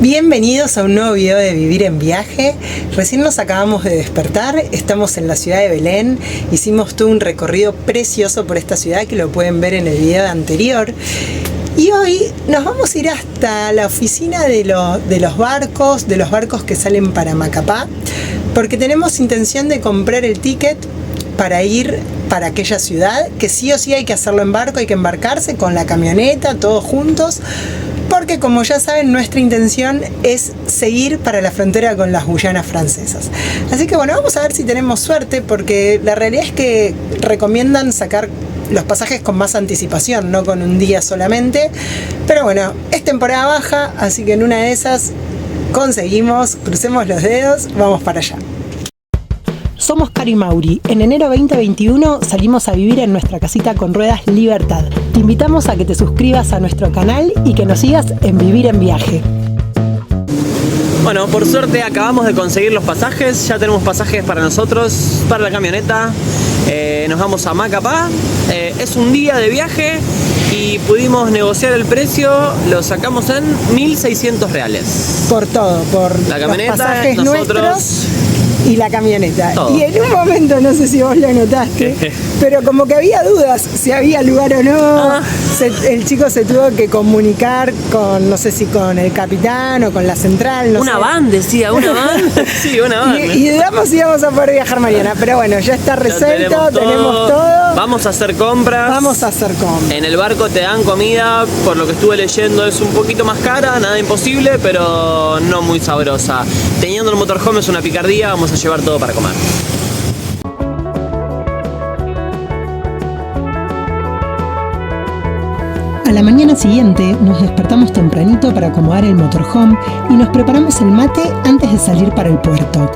Bienvenidos a un nuevo video de Vivir en Viaje. Recién nos acabamos de despertar, estamos en la ciudad de Belén. Hicimos todo un recorrido precioso por esta ciudad que lo pueden ver en el video anterior. Y hoy nos vamos a ir hasta la oficina de los barcos que salen para Macapá, porque tenemos intención de comprar el ticket para ir para aquella ciudad, que sí o sí hay que hacerlo en barco, hay que embarcarse con la camioneta, todos juntos, porque como ya saben, nuestra intención es seguir para la frontera con las Guyanas francesas. Así que bueno, vamos a ver si tenemos suerte, porque la realidad es que recomiendan sacar los pasajes con más anticipación, no con un día solamente. Pero bueno, es temporada baja, así que en una de esas conseguimos, crucemos los dedos, vamos para allá. Somos Cari Mauri. En enero 2021 salimos a vivir en nuestra casita con ruedas Libertad. Te invitamos a que te suscribas a nuestro canal y que nos sigas en Vivir en Viaje. Bueno, por suerte acabamos de conseguir los pasajes. Ya tenemos pasajes para nosotros, para la camioneta. Nos vamos a Macapá. Es un día de viaje y pudimos negociar el precio. Lo sacamos en 1.600 reales. Por todo, por la camioneta, los pasajes nosotros nuestros y la camioneta. Todo. Y en un momento, no sé si vos lo notaste, pero como que había dudas si había lugar o no. El chico se tuvo que comunicar con, no sé si con el capitán o con la central, no una sé. van, decía, una van. Sí, una van. Y dudamos si íbamos a poder viajar mañana, pero bueno, ya está resuelto, tenemos todo. Vamos a hacer compras. Vamos a hacer compras. En el barco te dan comida, por lo que estuve leyendo es un poquito más cara, nada imposible, pero no muy sabrosa. Teniendo el motorhome es una picardía, vamos a llevar todo para comer. A la mañana siguiente nos despertamos tempranito para acomodar el motorhome y nos preparamos el mate antes de salir para el puerto.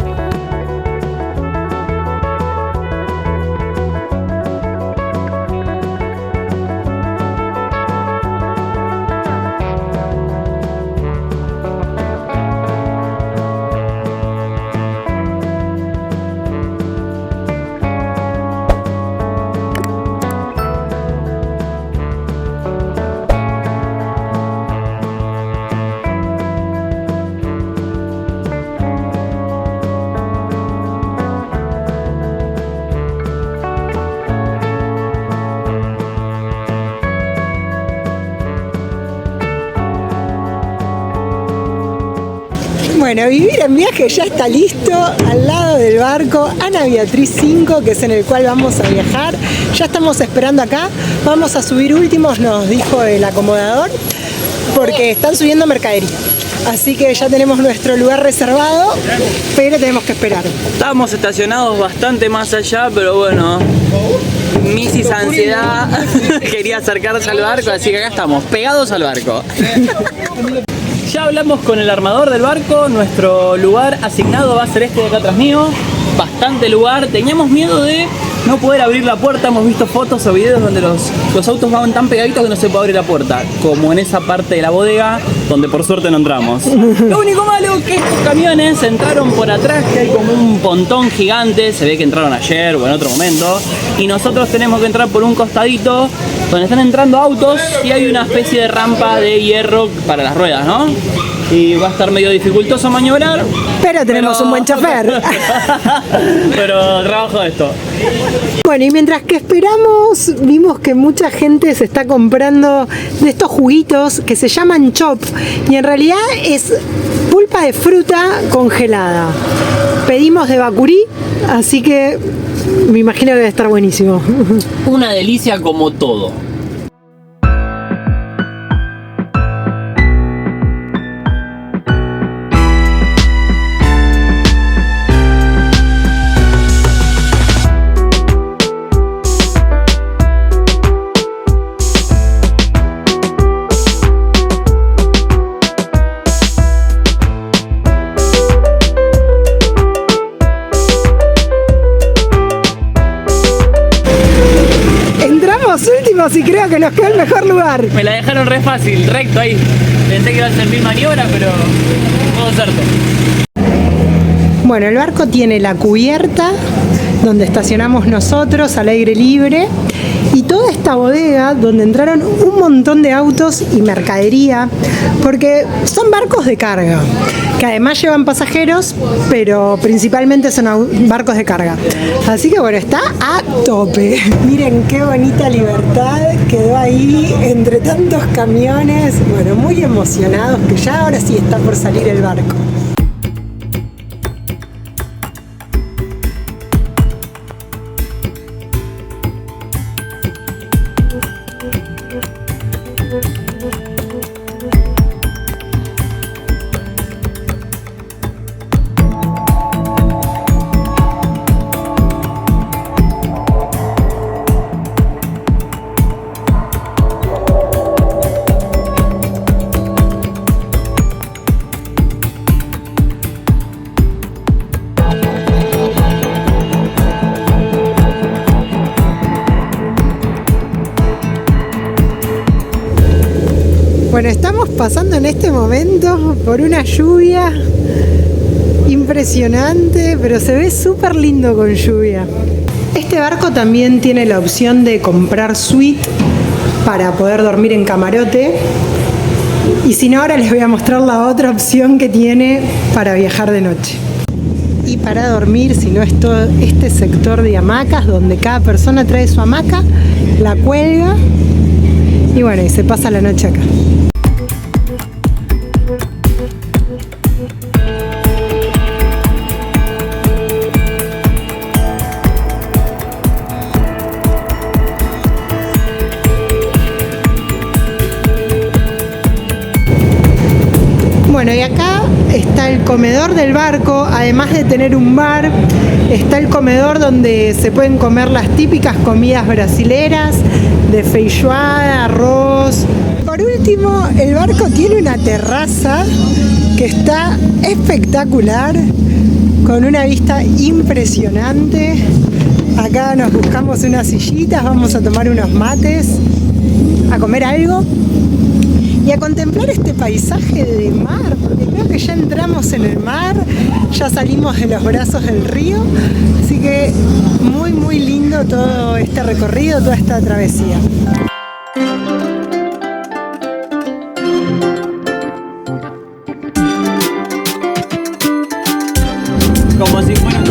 Bueno, Vivir en Viaje ya está listo al lado del barco Ana Beatriz 5, que es en el cual vamos a viajar. Ya estamos esperando acá, vamos a subir últimos, nos dijo el acomodador, porque están subiendo mercadería. Así que ya tenemos nuestro lugar reservado, pero tenemos que esperar. Estábamos estacionados bastante más allá, pero bueno, Misis ansiedad quería acercarse al barco, así que acá estamos, pegados al barco. Ya hablamos con el armador del barco, nuestro lugar asignado va a ser este de acá atrás mío, bastante lugar. Teníamos miedo de no poder abrir la puerta, hemos visto fotos o videos donde los autos van tan pegaditos que no se puede abrir la puerta, como en esa parte de la bodega, donde por suerte no entramos. Lo único malo es que estos camiones entraron por atrás, que hay como un pontón gigante, se ve que entraron ayer o en otro momento, y nosotros tenemos que entrar por un costadito, donde están entrando autos y hay una especie de rampa de hierro para las ruedas, ¿no? Y va a estar medio dificultoso maniobrar. Pero tenemos un buen chofer. Pero trabajo de esto. Bueno, y mientras que esperamos, vimos que mucha gente se está comprando de estos juguitos que se llaman chop. Y en realidad es pulpa de fruta congelada. Pedimos de bacurí, así que me imagino que debe estar buenísimo. Una delicia como todo. Últimos y creo que nos queda el mejor lugar. Me la dejaron re fácil, recto ahí. Pensé que iba a ser mil maniobras, pero todo cierto. Bueno, el barco tiene la cubierta donde estacionamos nosotros al aire libre y toda esta bodega donde entraron un montón de autos y mercadería, porque son barcos de carga, que además llevan pasajeros, pero principalmente son barcos de carga. Así que bueno, está a tope. Miren qué bonita Libertad quedó ahí entre tantos camiones, bueno, muy emocionados que ya ahora sí está por salir el barco. Bueno, estamos pasando en este momento por una lluvia impresionante, pero se ve súper lindo con lluvia. Este barco también tiene la opción de comprar suite para poder dormir en camarote. Y si no, ahora les voy a mostrar la otra opción que tiene para viajar de noche. Y para dormir, si no, es todo este sector de hamacas donde cada persona trae su hamaca, la cuelga y bueno, y se pasa la noche acá. Bueno, y acá está el comedor del barco, además de tener un bar, está el comedor donde se pueden comer las típicas comidas brasileras, de feijoada, arroz. Por último, el barco tiene una terraza que está espectacular, con una vista impresionante. Acá nos buscamos unas sillitas, vamos a tomar unos mates, a comer algo y a contemplar este paisaje de mar, porque creo que ya entramos en el mar, ya salimos de los brazos del río, así que muy muy lindo todo este recorrido, toda esta travesía. Como si fuera un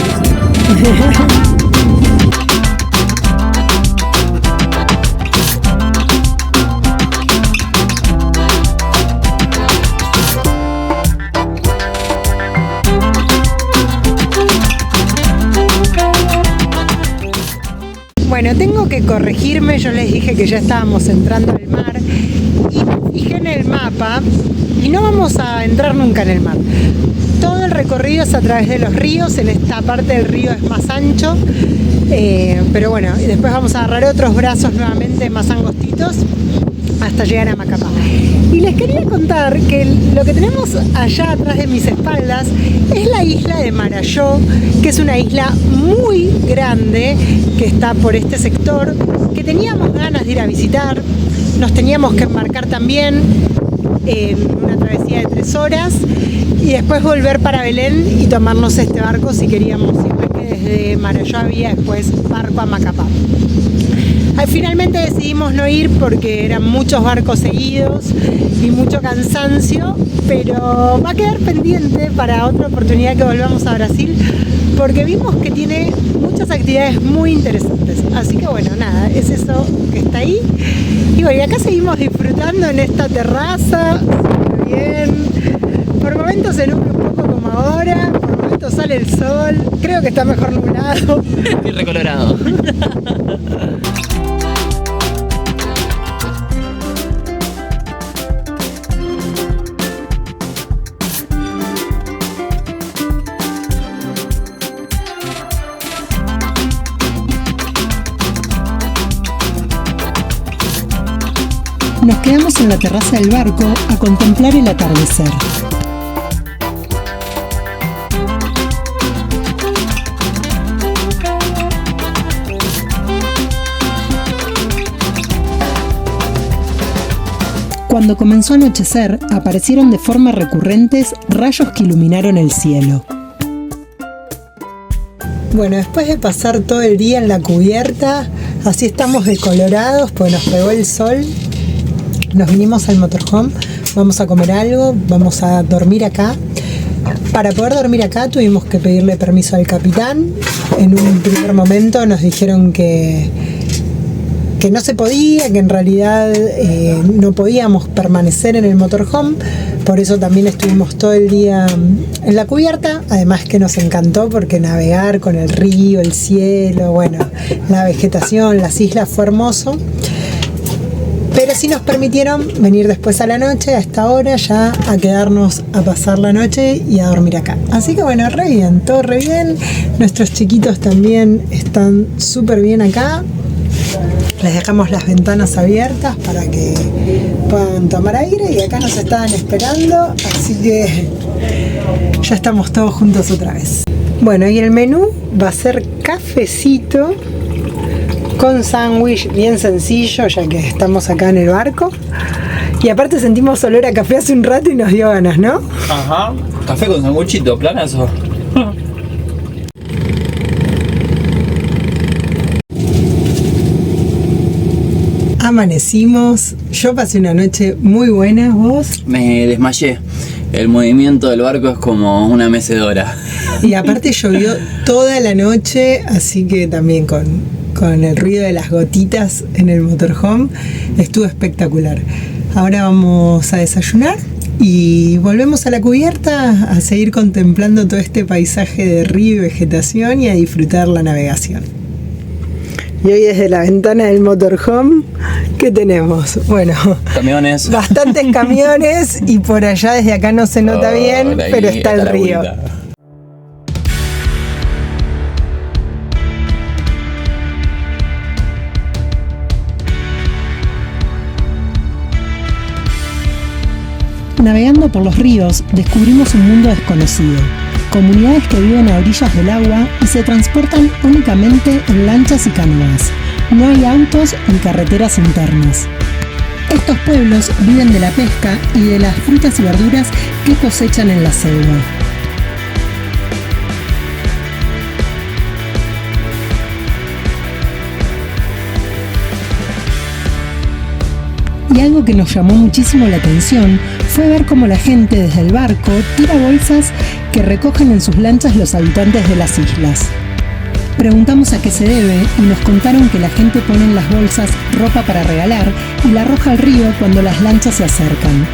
Bueno, tengo que corregirme, yo les dije que ya estábamos entrando al mar y me fijé en el mapa y no vamos a entrar nunca en el mar. Todo el recorrido es a través de los ríos, en esta parte del río es más ancho, pero bueno, y después vamos a agarrar otros brazos nuevamente más angostitos hasta llegar a Macapá. Y les quería contar que lo que tenemos allá atrás de mis espaldas es la isla de Marajó, que es una isla muy grande que está por este sector, que teníamos ganas de ir a visitar. Nos teníamos que embarcar también en una travesía de 3 horas y después volver para Belén y tomarnos este barco si queríamos ir, porque desde Marajó había después barco a Macapá. Finalmente decidimos no ir porque eran muchos barcos seguidos y mucho cansancio, pero va a quedar pendiente para otra oportunidad que volvamos a Brasil, porque vimos que tiene muchas actividades muy interesantes. Así que bueno, nada, es eso que está ahí. Y bueno, y acá seguimos disfrutando en esta terraza, bien. Por momentos se nubla un poco como ahora, por momentos sale el sol, creo que está mejor nublado. Estoy recolorado. Nos quedamos en la terraza del barco a contemplar el atardecer. Cuando comenzó a anochecer, aparecieron de forma recurrentes rayos que iluminaron el cielo. Bueno, después de pasar todo el día en la cubierta, Así estamos decolorados, pues nos pegó el sol. Nos vinimos al motorhome, vamos a comer algo, vamos a dormir acá. Para poder dormir acá tuvimos que pedirle permiso al capitán. En un primer momento nos dijeron que no se podía, que en realidad no podíamos permanecer en el motorhome. Por eso también estuvimos todo el día en la cubierta. Además que nos encantó porque navegar con el río, el cielo, bueno, la vegetación, las islas fue hermoso. Pero sí nos permitieron venir después a la noche, a esta hora, ya a quedarnos a pasar la noche y a dormir acá. Así que bueno, re bien, todo re bien. Nuestros chiquitos también están súper bien acá. Les dejamos las ventanas abiertas para que puedan tomar aire y acá nos estaban esperando, así que ya estamos todos juntos otra vez. Bueno, y el menú va a ser cafecito con sándwich bien sencillo, ya que estamos acá en el barco. Y aparte sentimos olor a café hace un rato y nos dio ganas, ¿no? Ajá, café con sanguchito, planazo. Amanecimos, yo pasé una noche muy buena, ¿vos? Me desmayé. El movimiento del barco es como una mecedora. Y aparte llovió toda la noche, así que también con el ruido de las gotitas en el motorhome estuvo espectacular. Ahora vamos a desayunar y volvemos a la cubierta a seguir contemplando todo este paisaje de río y vegetación y a disfrutar la navegación. Y hoy desde la ventana del motorhome, ¿qué tenemos? Bueno, camiones. Bastantes camiones y por allá desde acá no se nota bien, pero está el río. Navegando por los ríos, descubrimos un mundo desconocido. Comunidades que viven a orillas del agua y se transportan únicamente en lanchas y canoas. No hay autos ni carreteras internas. Estos pueblos viven de la pesca y de las frutas y verduras que cosechan en la selva. Y algo que nos llamó muchísimo la atención fue ver cómo la gente desde el barco tira bolsas que recogen en sus lanchas los habitantes de las islas. Preguntamos a qué se debe y nos contaron que la gente pone en las bolsas ropa para regalar y la arroja al río cuando las lanchas se acercan.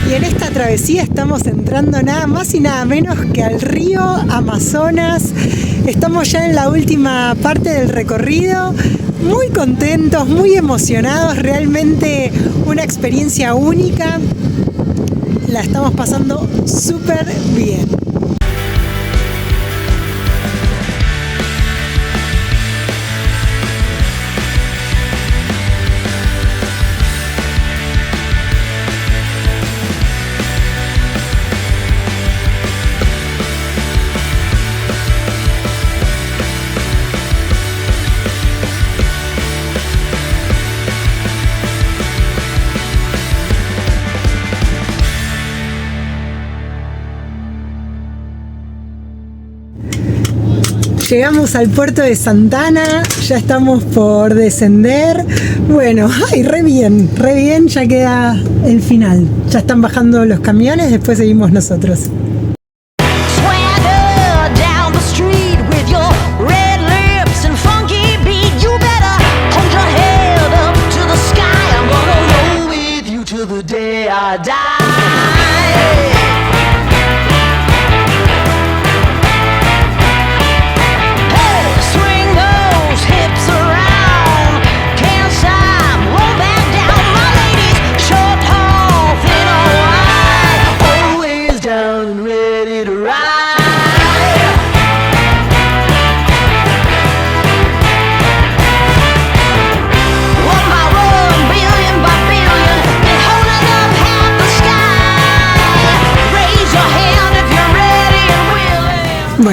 Y en esta travesía estamos entrando nada más y nada menos que al río Amazonas. Estamos ya en la última parte del recorrido, muy contentos, muy emocionados, realmente una experiencia única. La estamos pasando súper bien. Llegamos al puerto de Santana, ya estamos por descender. Bueno, ay, re bien, ya queda el final. Ya están bajando los camiones, después seguimos nosotros. Die.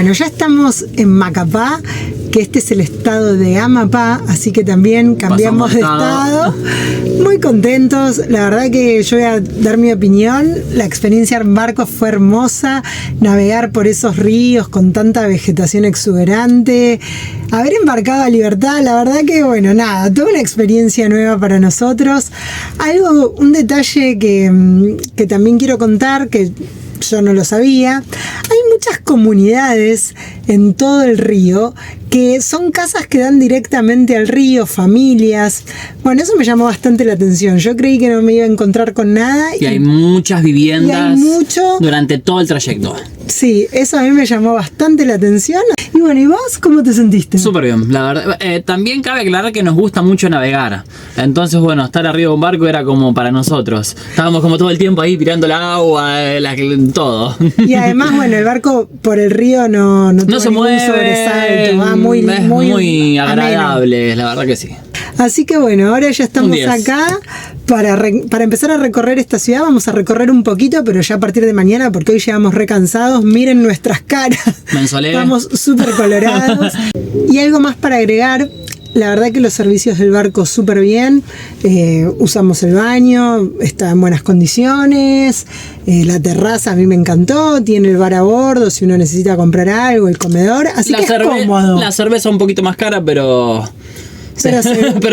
Bueno, ya estamos en Macapá, que este es el estado de Amapá, así que también cambiamos de estado. Muy contentos, la verdad que yo voy a dar mi opinión. La experiencia en barco fue hermosa, navegar por esos ríos con tanta vegetación exuberante, haber embarcado a Libertad, la verdad que bueno, nada, toda una experiencia nueva para nosotros. Un detalle que también quiero contar, que yo no lo sabía, hay muchas comunidades en todo el río que son casas que dan directamente al río, familias. Bueno, eso me llamó bastante la atención. Yo creí que no me iba a encontrar con nada. Y hay muchas viviendas durante todo el trayecto. Sí, eso a mí me llamó bastante la atención. Y bueno, ¿y vos cómo te sentiste? Súper bien, la verdad. También cabe aclarar que nos gusta mucho navegar. Entonces, bueno, estar arriba de un barco era como para nosotros. Estábamos como todo el tiempo ahí mirando el agua, todo. Y además, bueno, el barco por el río no se mueve, sobresalto, va es muy agradable, la verdad que sí. Así que bueno, ahora ya estamos acá para empezar a recorrer esta ciudad. Vamos a recorrer un poquito, pero ya a partir de mañana, porque hoy llegamos recansados. Miren nuestras caras. Me ensolé. Estamos súper colorados. Y algo más para agregar. La verdad que los servicios del barco súper bien. Usamos el baño, está en buenas condiciones. La terraza a mí me encantó. Tiene el bar a bordo si uno necesita comprar algo, el comedor. Así que es cómodo. La cerveza un poquito más cara, pero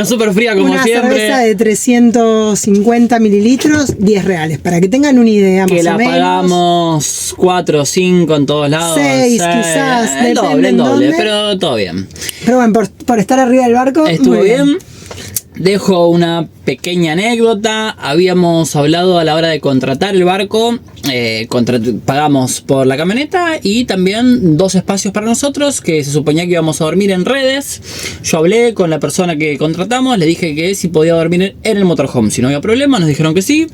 súper fría como siempre. Una cerveza de 350 mililitros, 10 reales, para que tengan una idea que más o menos. Que la pagamos 4 o 5 en todos lados. 6 quizás, el doble, pero todo bien. Pero bueno, por estar arriba del barco, estuvo bien. Dejo una pequeña anécdota. Habíamos hablado a la hora de contratar el barco. Pagamos por la camioneta y también 2 espacios para nosotros, que se suponía que íbamos a dormir en redes. Yo hablé con la persona que contratamos, le dije que si podía dormir en el motorhome, si no había problema. Nos dijeron que sí.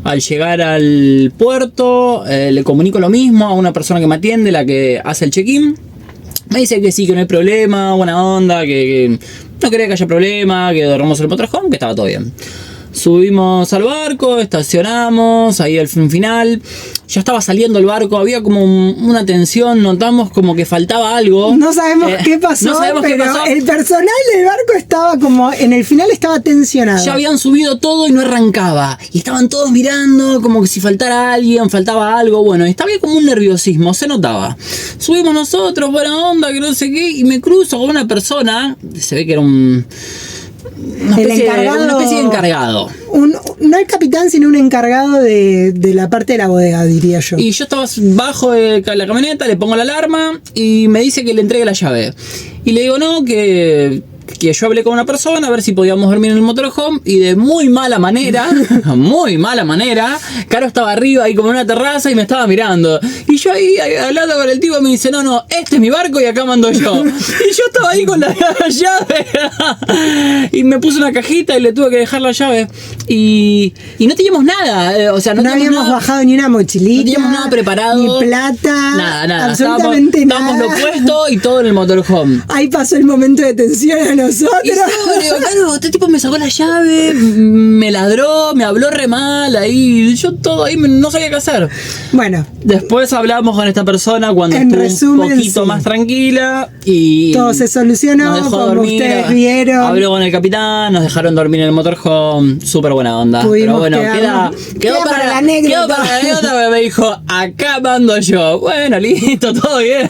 Al llegar al puerto, le comunico lo mismo a una persona que me atiende, la que hace el check-in. Me dice que sí, que no hay problema, buena onda, que no quería que haya problema, que dormamos en el motorhome, que estaba todo bien. Subimos al barco, estacionamos, ahí al final. Ya estaba saliendo el barco, había como una tensión, notamos como que faltaba algo. No sabemos qué pasó, pero el personal del barco estaba como, en el final estaba tensionado. Ya habían subido todo y no arrancaba. Y estaban todos mirando como que si faltara alguien, faltaba algo. Bueno, estaba como un nerviosismo, se notaba. Subimos nosotros, buena onda, que no sé qué, y me cruzo con una persona, se ve que era una especie de encargado. No el capitán, sino un encargado de la parte de la bodega, diría yo. Y yo estaba bajo de la camioneta, le pongo la alarma y me dice que le entregue la llave. Y le digo no, que yo hablé con una persona a ver si podíamos dormir en el motorhome, y de muy mala manera, Caro estaba arriba ahí como en una terraza y me estaba mirando. Y yo ahí hablando con el tipo me dice, no, este es mi barco y acá mando yo. Y yo estaba ahí con la llave y me puse una cajita y le tuve que dejar la llave. Y no teníamos nada, o sea, no habíamos bajado ni una mochilita, no teníamos nada preparado, ni plata, nada, absolutamente nada. Estábamos lo puesto y todo en el motorhome. Ahí pasó el momento de tensión a nosotros. Y yo, claro, este tipo me sacó la llave, me ladró, me habló re mal ahí, yo todo ahí no sabía qué hacer. Bueno, después hablamos con esta persona cuando estuvo un poquito más tranquila y todo se solucionó, como dormir, ustedes vieron. Habló con el capitán, nos dejaron dormir en el motorhome, súper buena onda. Pero bueno, quedó para la anécdota, me dijo, acá mando yo. Bueno, listo, todo bien.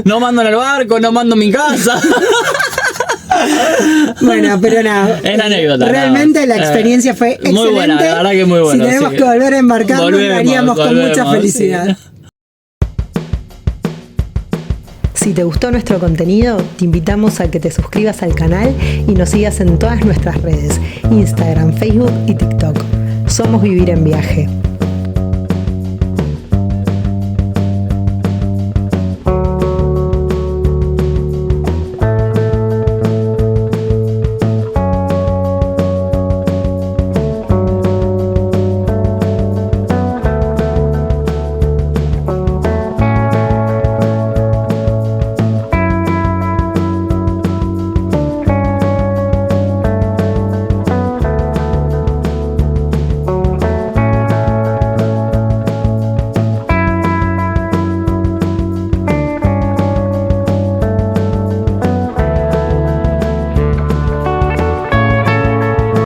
No mando en el barco, no mando en mi casa. Bueno, pero nada. Es la anécdota. Realmente la experiencia fue excelente. Muy buena, la verdad que muy buena. Si tenemos que volver a embarcarnos, lo haríamos con mucha felicidad. Sí. Si te gustó nuestro contenido, te invitamos a que te suscribas al canal y nos sigas en todas nuestras redes, Instagram, Facebook y TikTok. Somos Vivir en Viaje.